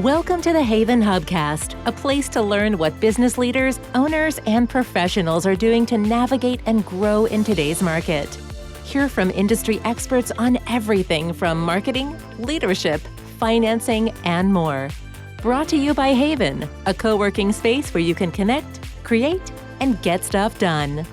Welcome to the Haven Hubcast, a place to learn what business leaders, owners, and professionals are doing to navigate and grow in today's market. Hear from industry experts on everything from marketing, leadership, financing, and more. Brought to you by Haven, a co-working space where you can connect, create, and get stuff done.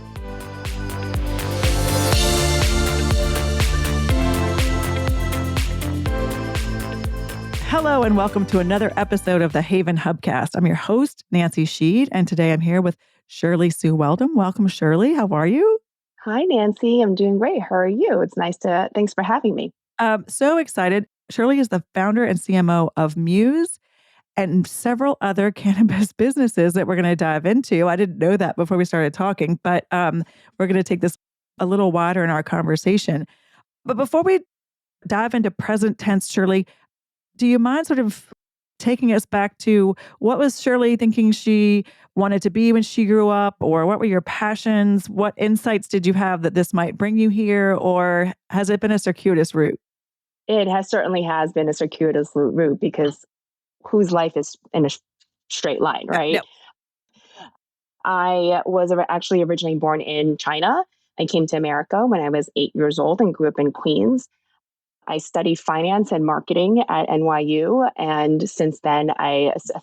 Hello and welcome to another episode of the Haven Hubcast. I'm your host, Nancy Sheed, and today I'm here with Shirley Xu-Weldon. Welcome, Shirley. How are you? Hi, Nancy. I'm doing great. How are you? Thanks for having me. So excited. Shirley is the founder and CMO of Muze and several other cannabis businesses that we're going to dive into. I didn't know that before we started talking, but we're going to take this a little wider in our conversation. But before we dive into present tense, Shirley, do you mind sort of taking us back to what was Shirley thinking she wanted to be when she grew up, or what were your passions? What insights did you have that this might bring you here, or has it been a circuitous route? It certainly has been a circuitous route because whose life is in a straight line, right? No. I was actually originally born in China. I came to America when I was 8 years old and grew up in Queens. I studied finance and marketing at NYU. And since then,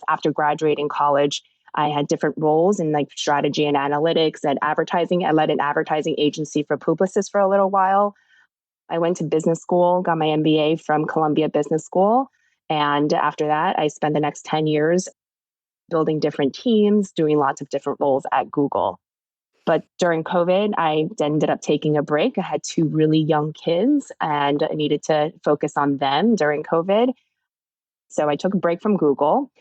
after graduating college, I had different roles in like strategy and analytics and advertising. I led an advertising agency for Publicis for a little while. I went to business school, got my MBA from Columbia Business School. And after that, I spent the next 10 years building different teams, doing lots of different roles at Google. But during COVID, I ended up taking a break. I had two really young kids and I needed to focus on them during COVID. So I took a break from Google.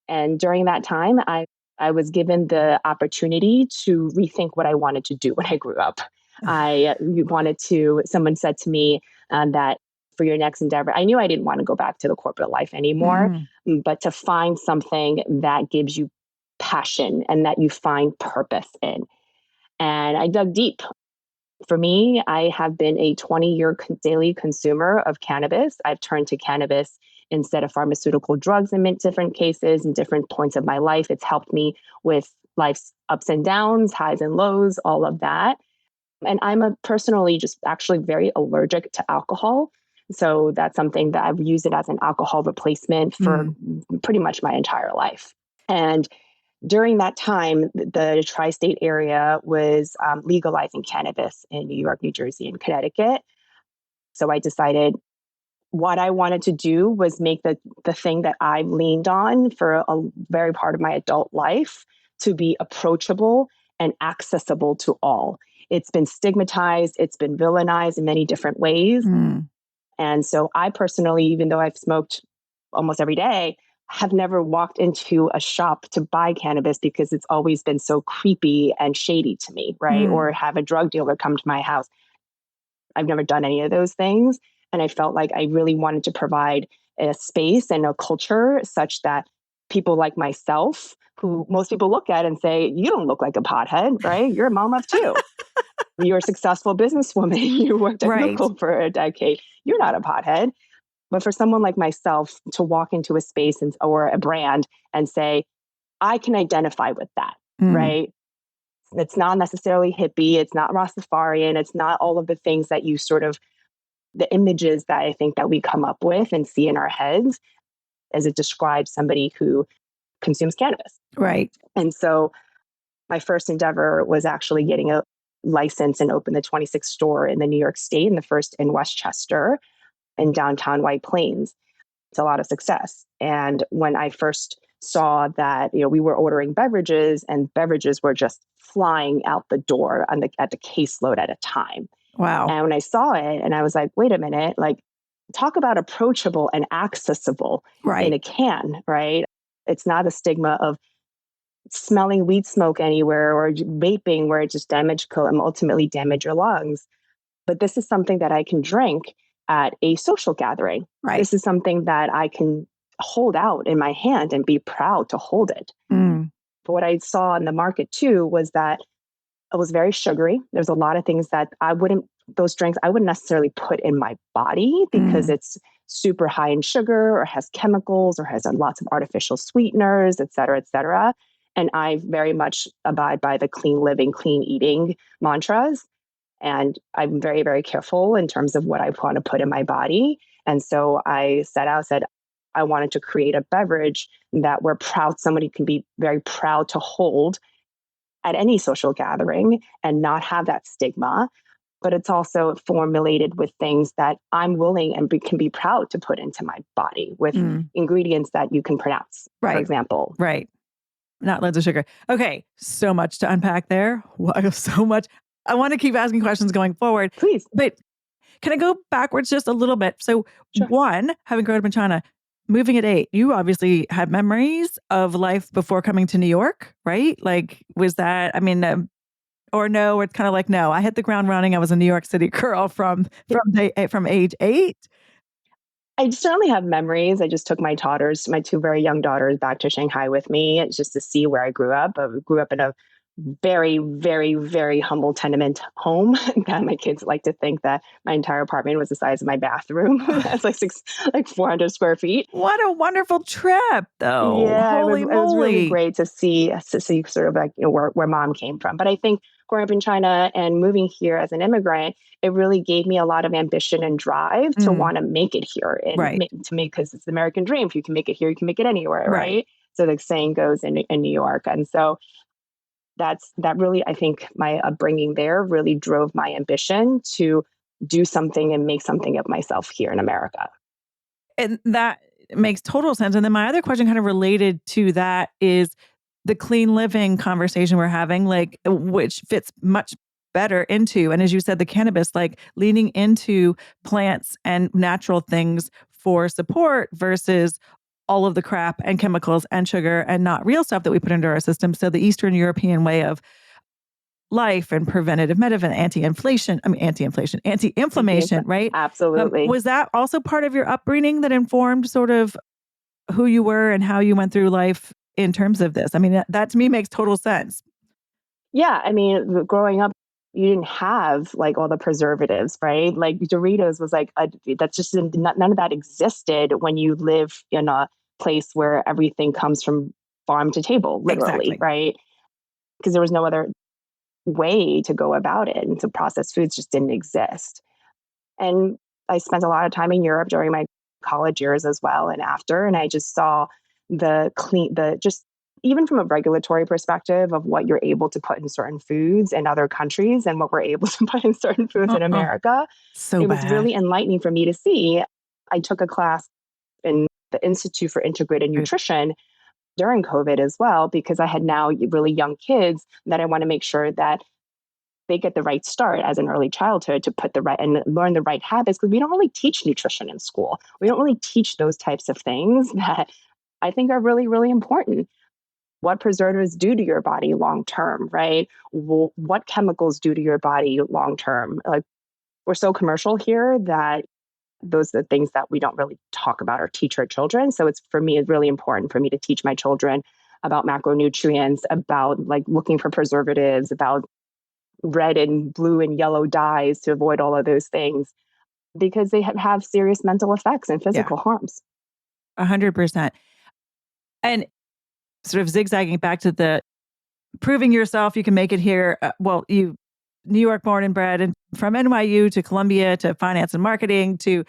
And during that time, I was given the opportunity to rethink what I wanted to do when I grew up. Someone said to me that for your next endeavor, I knew I didn't want to go back to the corporate life anymore, but to find something that gives you passion and that you find purpose in. And I dug deep. For me, I have been a 20-year daily consumer of cannabis. I've turned to cannabis instead of pharmaceutical drugs in different cases and different points of my life. It's helped me with life's ups and downs, highs and lows, all of that. And I'm personally just actually very allergic to alcohol. So that's something that I've used it as an alcohol replacement for pretty much my entire life. And during that time, the tri-state area was legalizing cannabis in New York, New Jersey, and Connecticut. So I decided what I wanted to do was make the thing that I leaned on for a very part of my adult life to be approachable and accessible to all. It's been stigmatized, it's been villainized in many different ways. And so I personally, even though I've smoked almost every day, have never walked into a shop to buy cannabis because it's always been so creepy and shady to me, right? Or have a drug dealer come to my house. I've never done any of those things. And I felt like I really wanted to provide a space and a culture such that people like myself, who most people look at and say, you don't look like a pothead, right? You're a mom of two. You're a successful businesswoman. You worked at Google for a decade. You're not a pothead. But for someone like myself to walk into a space or a brand and say, I can identify with that, right? It's not necessarily hippie. It's not Rastafarian. It's not all of the things that you the images that I think that we come up with and see in our heads as it describes somebody who consumes cannabis. Right. And so my first endeavor was actually getting a license and open the 26th store in the New York State and the first in Westchester in downtown White Plains. It's a lot of success. And when I first saw that, we were ordering beverages and beverages were just flying out the door at the caseload at a time. Wow. And when I saw it and I was like, wait a minute, like talk about approachable and accessible in a can, right? It's not a stigma of smelling weed smoke anywhere or vaping where it just ultimately damage your lungs. But this is something that I can drink at a social gathering. Right. This is something that I can hold out in my hand and be proud to hold it. But what I saw in the market too was that it was very sugary. There's a lot of things that those drinks I wouldn't necessarily put in my body because it's super high in sugar or has chemicals or has lots of artificial sweeteners, et cetera, et cetera. And I very much abide by the clean living, clean eating mantras. And I'm very, very careful in terms of what I want to put in my body. And so I said, I wanted to create a beverage that somebody can be very proud to hold at any social gathering and not have that stigma. But it's also formulated with things that I'm willing and can be proud to put into my body with ingredients that you can pronounce, for example. Right. Not loads of sugar. Okay. So much to unpack there. So much. I want to keep asking questions going forward. Please. But can I go backwards just a little bit? So one, having grown up in China, moving at 8, you obviously had memories of life before coming to New York, right? Like, was that, or no, it's kind of like, no, I hit the ground running. I was a New York City girl from age 8. I certainly have memories. I just took my 2 very young daughters back to Shanghai with me just to see where I grew up. I grew up in a very, very, very humble tenement home. My kids like to think that my entire apartment was the size of my bathroom. That's like 400 square feet. What a wonderful trip, though. Yeah, Holy it moly. was really great to see sort of like, where mom came from. But I think growing up in China and moving here as an immigrant, it really gave me a lot of ambition and drive to want to make it here and because it's the American dream. If you can make it here, you can make it anywhere, right? So the saying goes in New York. And so that really, I think my upbringing there really drove my ambition to do something and make something of myself here in America. And that makes total sense. And then my other question kind of related to that is the clean living conversation we're having, like, which fits much better into, and as you said, the cannabis, like leaning into plants and natural things for support versus all of the crap and chemicals and sugar and not real stuff that we put into our system. So the Eastern European way of life and preventative medicine, anti-inflammation, right? Absolutely. Was that also part of your upbringing that informed sort of who you were and how you went through life in terms of this? I mean, that to me makes total sense. Yeah. I mean, growing up, you didn't have like all the preservatives, right? Like Doritos was like, that's just none of that existed when you live in a place where everything comes from farm to table, literally, right? Because there was no other way to go about it. And so processed foods just didn't exist. And I spent a lot of time in Europe during my college years as well and after. And I just saw just even from a regulatory perspective of what you're able to put in certain foods in other countries and what we're able to put in certain foods in America. So it was really enlightening for me to see. I took a class in the Institute for Integrated Nutrition during COVID as well, because I had now really young kids that I want to make sure that they get the right start as an early childhood to put the right and learn the right habits, because we don't really teach nutrition in school. We don't really teach those types of things that I think are really, really important. What preservatives do to your body long term, right? What chemicals do to your body long term? Like, we're so commercial here that those are the things that we don't really talk about or teach our children. So it's really important for me to teach my children about macronutrients, about like looking for preservatives, about red and blue and yellow dyes to avoid all of those things, because they have serious mental effects and physical harms. 100%. And sort of zigzagging back to the proving yourself, you can make it here. You New York born and bred, and from NYU to Columbia to finance and marketing to,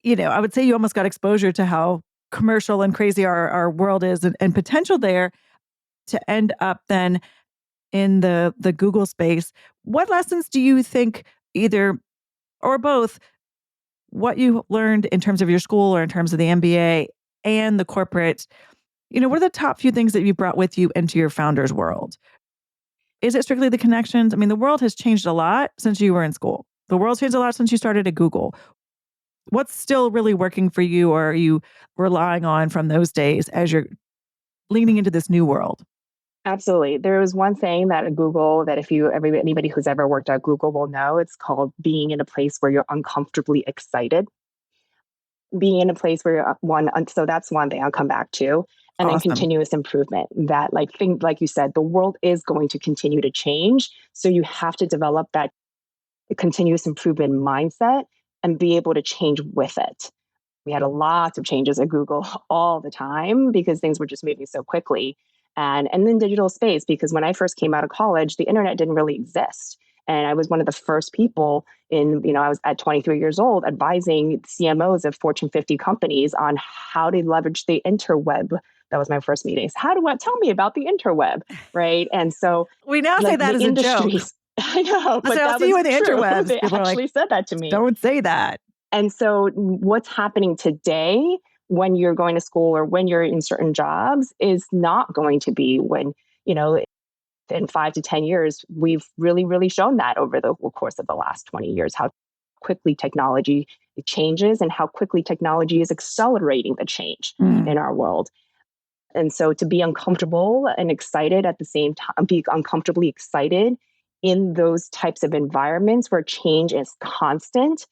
I would say you almost got exposure to how commercial and crazy our world is and potential there to end up then in the Google space. What lessons do you think, either or both, what you learned in terms of your school or in terms of the MBA and the corporate, what are the top few things that you brought with you into your founder's world? Is it strictly the connections? I mean, the world has changed a lot since you were in school. The world's changed a lot since you started at Google. What's still really working for you, or are you relying on from those days as you're leaning into this new world? Absolutely. There was one thing that at Google that anybody who's ever worked at Google will know. It's called being in a place where you're uncomfortably excited. Being in a place where so that's one thing I'll come back to. And then continuous improvement, that like you said, the world is going to continue to change. So you have to develop that continuous improvement mindset and be able to change with it. We had a lot of changes at Google all the time because things were just moving so quickly. And then digital space, because when I first came out of college, the internet didn't really exist. And I was one of the first people I was at 23 years old advising CMOs of Fortune 50 companies on how to leverage the interweb. That was my first meeting. Tell me about the interweb, right? And so we now say that the as a joke. I know, I but said, I'll that see you was in the true. interwebs. They People are like, actually said that to me. don't say that. And so what's happening today when you're going to school or when you're in certain jobs is not going to be when, in 5 to 10 years, we've really, really shown that over the course of the last 20 years, how quickly technology changes and how quickly technology is accelerating the change in our world. And so to be uncomfortable and excited at the same time, be uncomfortably excited in those types of environments where change is constant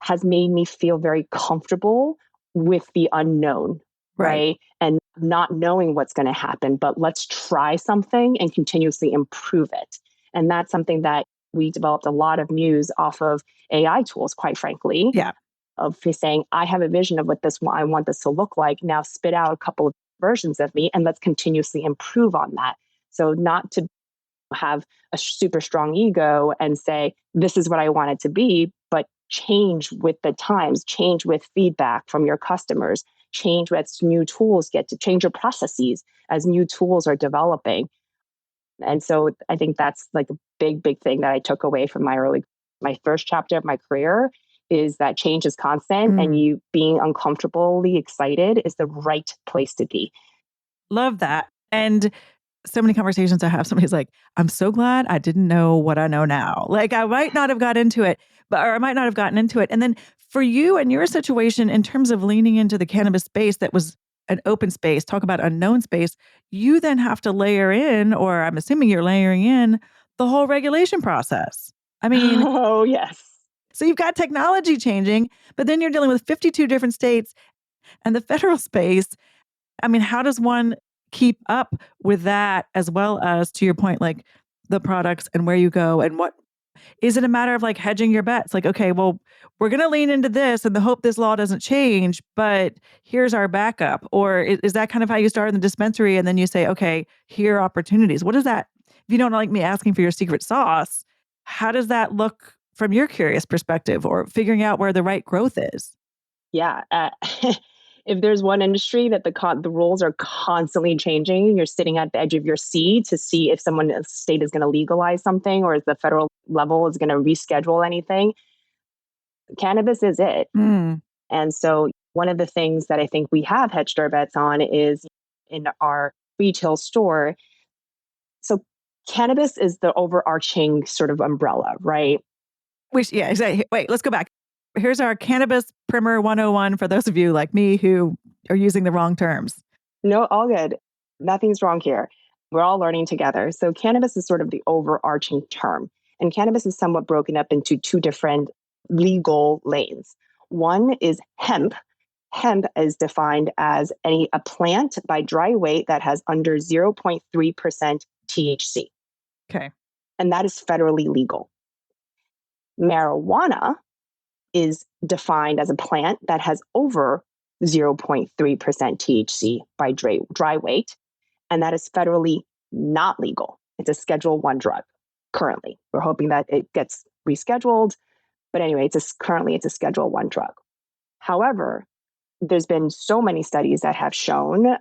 has made me feel very comfortable with the unknown, right? And not knowing what's going to happen, but let's try something and continuously improve it. And that's something that we developed a lot of Muze off of AI tools, quite frankly. Yeah. Of saying, I have a vision of what I want this to look like. Now spit out a couple of versions of me and let's continuously improve on that. So not to have a super strong ego and say, this is what I want it to be, but change with the times, change with feedback from your customers, change as new tools get to change your processes as new tools are developing. And so I think that's like a big, big thing that I took away from my first chapter of my career is that change is constant and you being uncomfortably excited is the right place to be. Love that. And so many conversations I have, somebody's like, I'm so glad I didn't know what I know now. Like I might not have got into it, or I might not have gotten into it. And then for you and your situation in terms of leaning into the cannabis space that was an open space, talk about unknown space, you then have to layer in, or I'm assuming you're layering in the whole regulation process. I mean, oh, yes. So you've got technology changing, but then you're dealing with 52 different states and the federal space. I mean, how does one keep up with that as well as, to your point, like the products and where you go and what is it a matter of like hedging your bets? Like, okay, well, we're going to lean into this and the hope this law doesn't change, but here's our backup. Or is that kind of how you start in the dispensary and then you say, okay, here are opportunities? What is that? If you don't like me asking for your secret sauce, how does that look from your curious perspective or figuring out where the right growth is? Yeah. If there's one industry that the rules are constantly changing, you're sitting at the edge of your seat to see if someone in a state is going to legalize something or if the federal level is going to reschedule anything. Cannabis is it. And so one of the things that I think we have hedged our bets on is in our retail store. So cannabis is the overarching sort of umbrella, right? Yeah, exactly. Wait, let's go back. Here's our cannabis primer 101 for those of you like me who are using the wrong terms. No, all good. Nothing's wrong here. We're all learning together. So cannabis is sort of the overarching term. And cannabis is somewhat broken up into two different legal lanes. One is hemp. Hemp is defined as a plant by dry weight that has under 0.3% THC. Okay. And that is federally legal. Marijuana is defined as a plant that has over 0.3% THC by dry weight, and that is federally not legal. It's a Schedule 1 drug currently. We're hoping that it gets rescheduled, but anyway, currently it's a Schedule 1 drug. However, there's been so many studies that have shown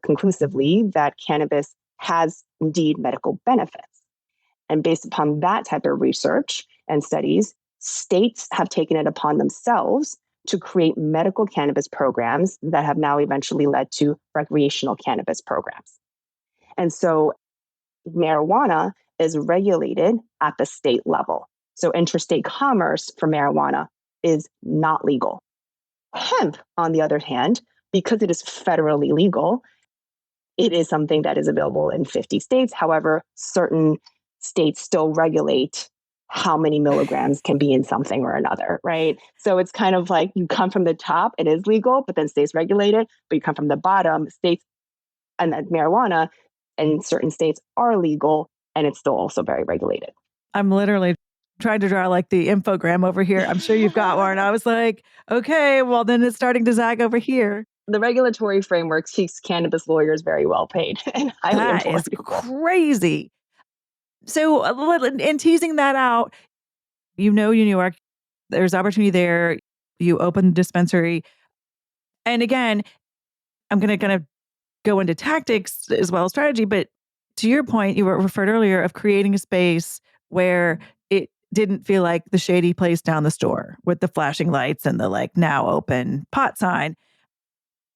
conclusively that cannabis has indeed medical benefits. And based upon that type of research and studies, states have taken it upon themselves to create medical cannabis programs that have now eventually led to recreational cannabis programs. And so marijuana is regulated at the state level. So interstate commerce for marijuana is not legal. Hemp, on the other hand, because it is federally legal, it is something that is available in 50 states. However, certain states still regulate how many milligrams can be in something or another, right? So it's kind of like you come from the top, it is legal, but then states regulate it. But you come from the bottom, states and marijuana in certain states are legal, and it's still also very regulated. I'm literally trying to draw like the infogram over here. I'm sure you've got one. I was like, okay, well, then it's starting to zag over here. The regulatory framework keeps cannabis lawyers very well paid and highly That employed. is crazy. So, in teasing that out, New York, there's opportunity there. You open the dispensary. And again, I'm going to kind of go into tactics as well as strategy. But to your point, you were referred earlier of creating a space where it didn't feel like the shady place down the store with the flashing lights and the like now open pot sign.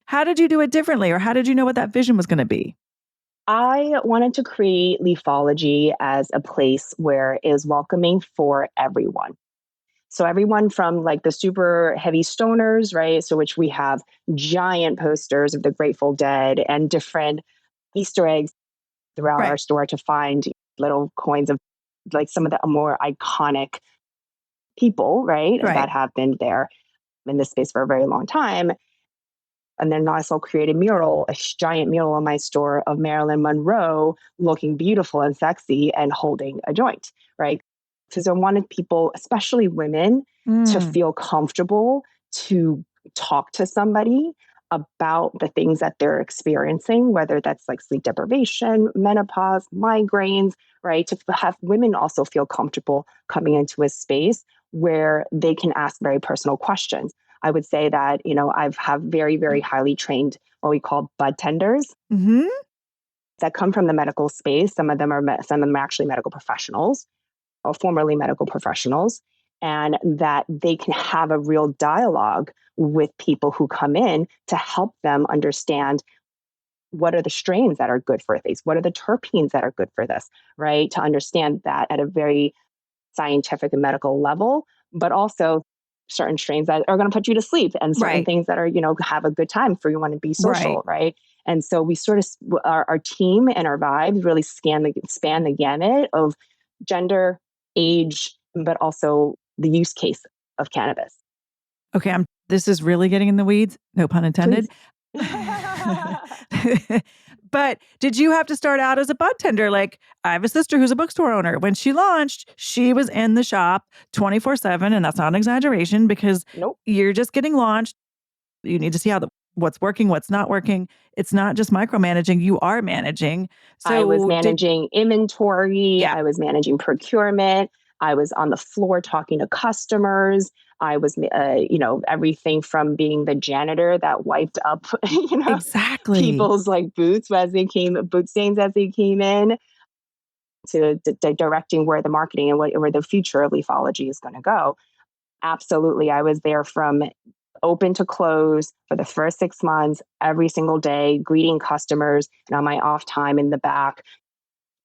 How did you do it differently? Or how did you know what that vision was going to be? I wanted to create Leafology as a place where it is welcoming for everyone. So everyone from like the super heavy stoners, right? So which we have giant posters of the Grateful Dead and different Easter eggs throughout our Right. store to find little coins of like some of the more iconic people, right? Right. That have been there in this space for a very long time. And then I also created a giant mural in my store of Marilyn Monroe looking beautiful and sexy and holding a joint, right? Because I wanted people, especially women, to Mm, feel comfortable to talk to somebody about the things that they're experiencing, whether that's like sleep deprivation, menopause, migraines, right? To have women also feel comfortable coming into a space where they can ask very personal questions. I would say that, I've have very, very highly trained what we call bud tenders hmm that come from the medical space. Some of them are actually medical professionals or formerly medical professionals, and that they can have a real dialogue with people who come in to help them understand what are the strains that are good for this, what are the terpenes that are good for this, right? To understand that at a very scientific and medical level, but also certain strains that are going to put you to sleep and certain Right. things that are, have a good time for you want to be Right. social, right? And so we sort of, our team and our vibes really span the gamut of gender, age, but also the use case of cannabis. Okay. This is really getting in the weeds. No pun intended. Please. But did you have to start out as a bud tender? Like, I have a sister who's a bookstore owner. When she launched, she was in the shop 24/7. And that's not an exaggeration because Nope. you're just getting launched. You need to see what's working, what's not working. It's not just micromanaging, you are managing. I was So managing inventory, yeah, I was managing procurement, I was on the floor talking to customers. I was, everything from being the janitor that wiped up, exactly. people's like boot stains as they came in, to directing where the marketing and where the future of Leafology is going to go. Absolutely, I was there from open to close for the first 6 months, every single day, greeting customers, and on my off time in the back,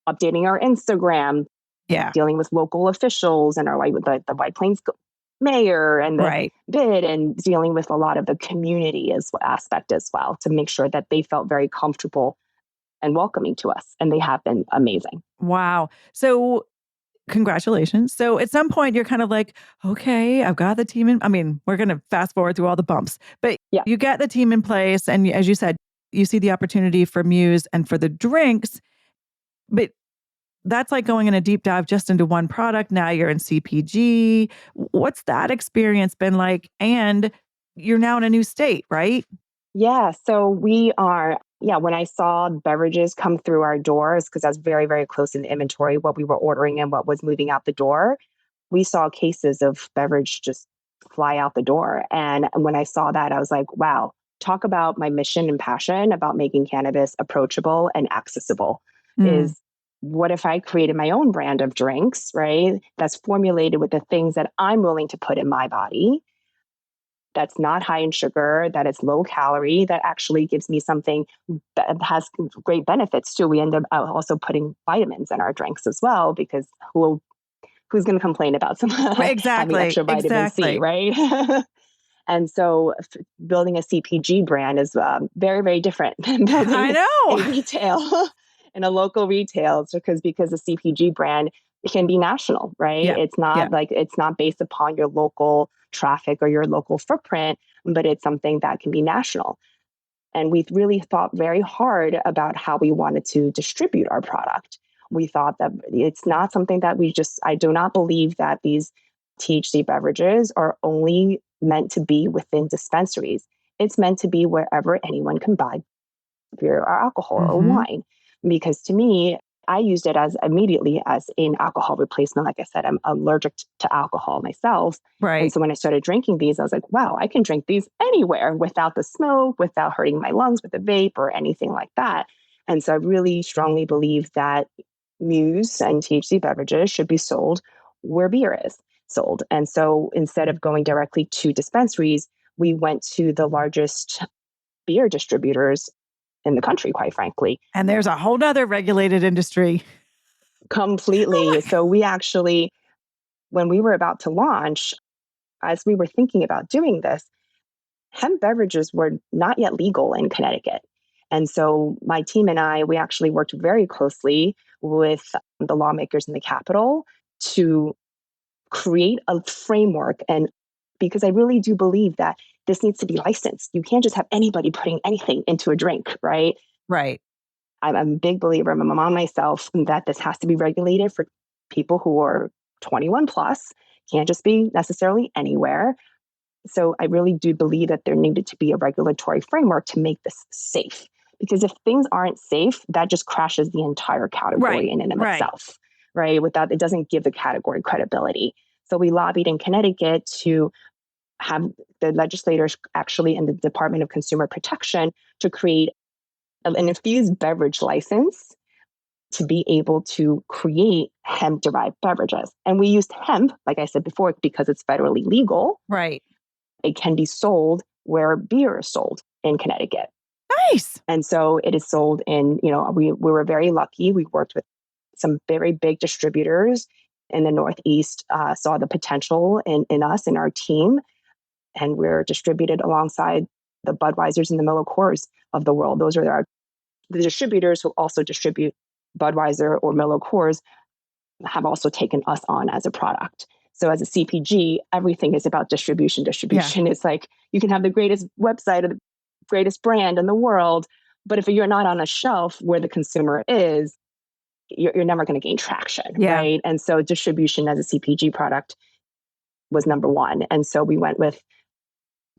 updating our Instagram, Yeah, dealing with local officials and the White Plains mayor and the right. bid, and dealing with a lot of the community aspect as well to make sure that they felt very comfortable and welcoming to us. And they have been amazing. Wow. So congratulations. So at some point you're kind of like, okay, I've got the team in. I mean, we're going to fast forward through all the bumps, but Yeah. you get the team in place. And as you said, you see the opportunity for Muse and for the drinks, but that's like going in a deep dive just into one product. Now you're in CPG. What's that experience been like? And you're now in a new state, right? Yeah. So when I saw beverages come through our doors, because I was very, very close in the inventory, what we were ordering and what was moving out the door, we saw cases of beverage just fly out the door. And when I saw that, I was like, wow, talk about my mission and passion about making cannabis approachable and accessible. Mm, Is what if I created my own brand of drinks, right? That's formulated with the things that I'm willing to put in my body, that's not high in sugar, that is low calorie, that actually gives me something that has great benefits too. We end up also putting vitamins in our drinks as well, because who's going to complain about some having exactly. extra vitamin C, Exactly. right? And so building a CPG brand is very, very different than I building know. a retail in a local retail. It's because a CPG brand can be national, right? Yeah. Yeah. It's not based upon your local traffic or your local footprint, but it's something that can be national. And we really thought very hard about how we wanted to distribute our product. We thought that it's not something that I do not believe that these THC beverages are only meant to be within dispensaries. It's meant to be wherever anyone can buy beer or alcohol or wine. Because to me, I used it as immediately as an alcohol replacement. Like I said, I'm allergic to alcohol myself. Right. And so when I started drinking these, I was like, wow, I can drink these anywhere without the smoke, without hurting my lungs with the vape or anything like that. And so I really strongly believe that Muze and THC beverages should be sold where beer is sold. And so instead of going directly to dispensaries, we went to the largest beer distributors in the country, quite frankly. And there's a whole nother regulated industry. Completely. So we actually, when we were about to launch, as we were thinking about doing this, hemp beverages were not yet legal in Connecticut. And so my team and I, we actually worked very closely with the lawmakers in the Capitol to create a framework. And because I really do believe that this needs to be licensed. You can't just have anybody putting anything into a drink, right? Right. I'm a big believer, I'm a mom myself, that this has to be regulated for people who are 21 plus, can't just be necessarily anywhere. So I really do believe that there needed to be a regulatory framework to make this safe. Because if things aren't safe, that just crashes the entire category in and of itself, right? Without, it doesn't give the category credibility. So we lobbied in Connecticut to have the legislators actually in the Department of Consumer Protection to create an infused beverage license to be able to create hemp-derived beverages. And we used hemp, like I said before, because it's federally legal. Right. It can be sold where beer is sold in Connecticut. Nice. And so it is sold in, we were very lucky. We worked with some very big distributors in the Northeast, saw the potential in us and our team. And we're distributed alongside the Budweisers and the Miller Coors of the world. Those are the distributors who also distribute Budweiser or Miller Coors have also taken us on as a product. So as a CPG, everything is about distribution. Distribution is like, you can have the greatest website or the greatest brand in the world, but if you're not on a shelf where the consumer is, you're never going to gain traction, right? And so distribution as a CPG product was number one. And so we went with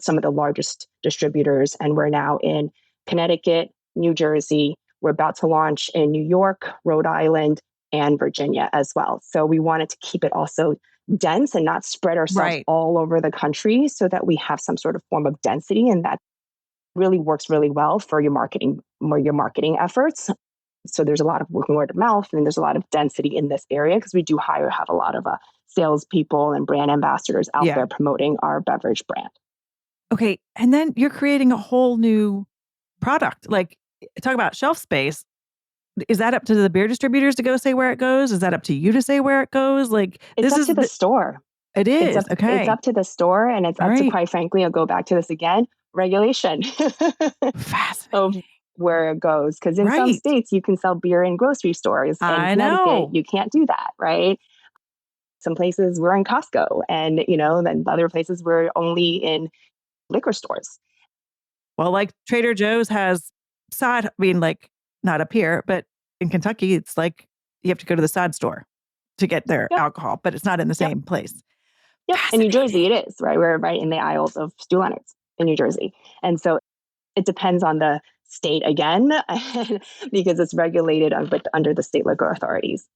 some of the largest distributors, and we're now in Connecticut, New Jersey. We're about to launch in New York, Rhode Island, and Virginia as well. So we wanted to keep it also dense and not spread ourselves all over the country so that we have some sort of form of density, and that really works really well for your marketing efforts. So there's a lot of word of mouth, and there's a lot of density in this area because we do have a lot of salespeople and brand ambassadors out there promoting our beverage brand. Okay. And then you're creating a whole new product. Like, talk about shelf space. Is that up to the beer distributors to go say where it goes? Is that up to you to say where it goes? Like, it's up to the store. It is. It's up to the store, and it's up to, quite frankly, I'll go back to this again, regulation of where it goes. Because in some states, you can sell beer in grocery stores. In Connecticut, you can't do that, right? Some places we're in Costco, and then other places we're only in liquor stores. Well, like Trader Joe's has like not up here, but in Kentucky, it's like you have to go to the side store to get their alcohol, but it's not in the same place. Yep. In New Jersey, it is, right? We're right in the aisles of Stu Leonard's in New Jersey. And so it depends on the state again, because it's regulated under the state liquor authorities.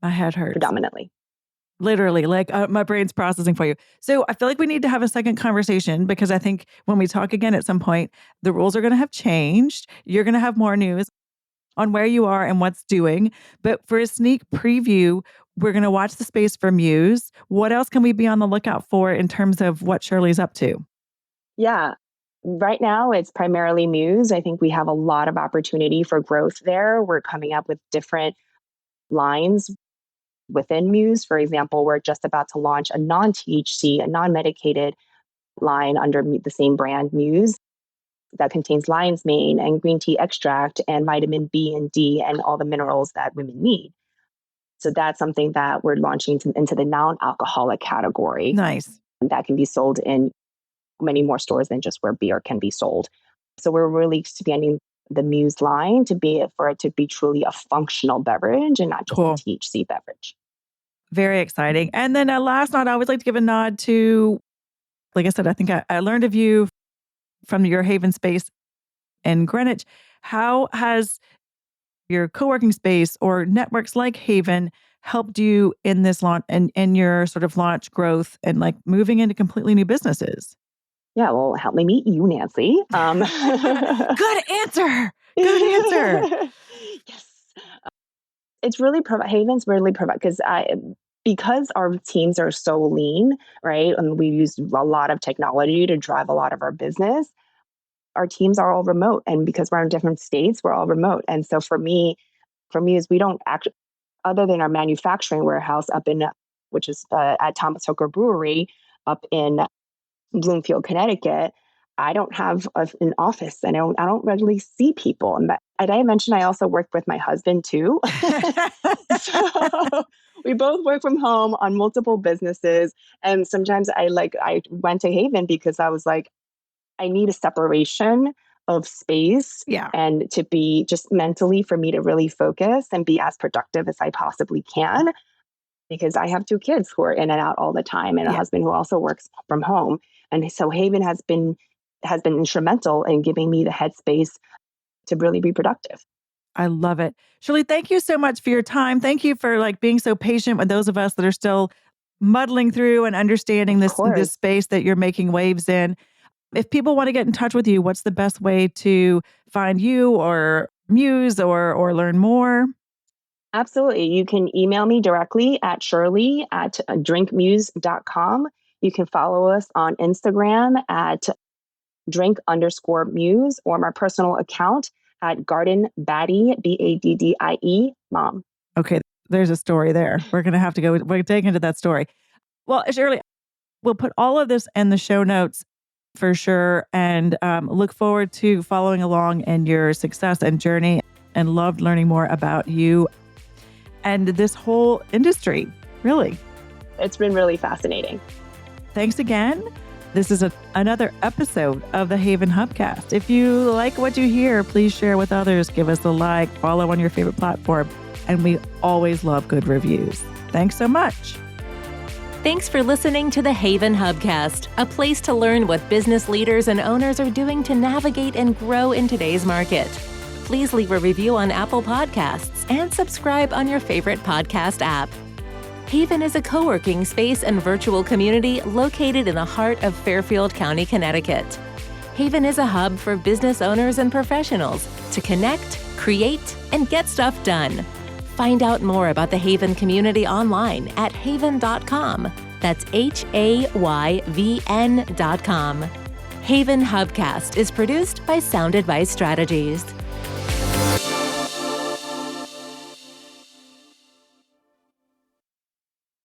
My head hurts. Predominantly. Literally, like my brain's processing for you. So I feel like we need to have a second conversation, because I think when we talk again at some point, the rules are going to have changed. You're going to have more news on where you are and what's doing. But for a sneak preview, we're going to watch the space for Muze. What else can we be on the lookout for in terms of what Shirley's up to? Yeah. Right now, it's primarily Muze. I think we have a lot of opportunity for growth there. We're coming up with different lines within Muze. For example, we're just about to launch a non-THC, a non-medicated line under the same brand, Muze, that contains lion's mane and green tea extract and vitamin B and D and all the minerals that women need. So that's something that we're launching into the non-alcoholic category. Nice. That can be sold in many more stores than just where beer can be sold. So we're really expanding the Muze line for it to be truly a functional beverage and not just a THC beverage. Very exciting. And then a last nod, I always like to give a nod to, like I said, I think I learned of you from your Haven space in Greenwich. How has your co-working space or networks like Haven helped you in this launch and in your sort of launch growth and like moving into completely new businesses? Yeah, well, help me meet you, Nancy. Good answer. Good answer. Yes. It's really Haven's really because our teams are so lean, right? And we use a lot of technology to drive a lot of our business. Our teams are all remote, and because we're in different states, we're all remote. And so for me is we don't actually, other than our manufacturing warehouse which is at Thomas Hooker Brewery up in Bloomfield, Connecticut, I don't have an office, and I don't regularly see people. And I mentioned I also work with my husband too. So we both work from home on multiple businesses. And sometimes I went to Haven because I was like, I need a separation of space and to be just mentally for me to really focus and be as productive as I possibly can. Because I have 2 kids who are in and out all the time, and a husband who also works from home. And so Haven has been instrumental in giving me the headspace to really be productive. I love it. Shirley, thank you so much for your time. Thank you for being so patient with those of us that are still muddling through and understanding this space that you're making waves in. If people want to get in touch with you, what's the best way to find you or Muze or learn more? Absolutely. You can email me directly at shirley@drinkmuse.com. You can follow us on Instagram at drink_muse or my personal account at Garden Baddie, BADDIE, mom. Okay, there's a story there. We're going to have to go. We're going to dig into that story. Well, Shirley, we'll put all of this in the show notes for sure, and look forward to following along in your success and journey, and loved learning more about you and this whole industry, really. It's been really fascinating. Thanks again. This is another episode of the Haven Hubcast. If you like what you hear, please share with others, give us a like, follow on your favorite platform, and we always love good reviews. Thanks so much. Thanks for listening to the Haven Hubcast, a place to learn what business leaders and owners are doing to navigate and grow in today's market. Please leave a review on Apple Podcasts and subscribe on your favorite podcast app. Haven is a co-working space and virtual community located in the heart of Fairfield County, Connecticut. Haven is a hub for business owners and professionals to connect, create, and get stuff done. Find out more about the Haven community online at haven.com. That's HAYVN.com. Haven Hubcast is produced by Sound Advice Strategies.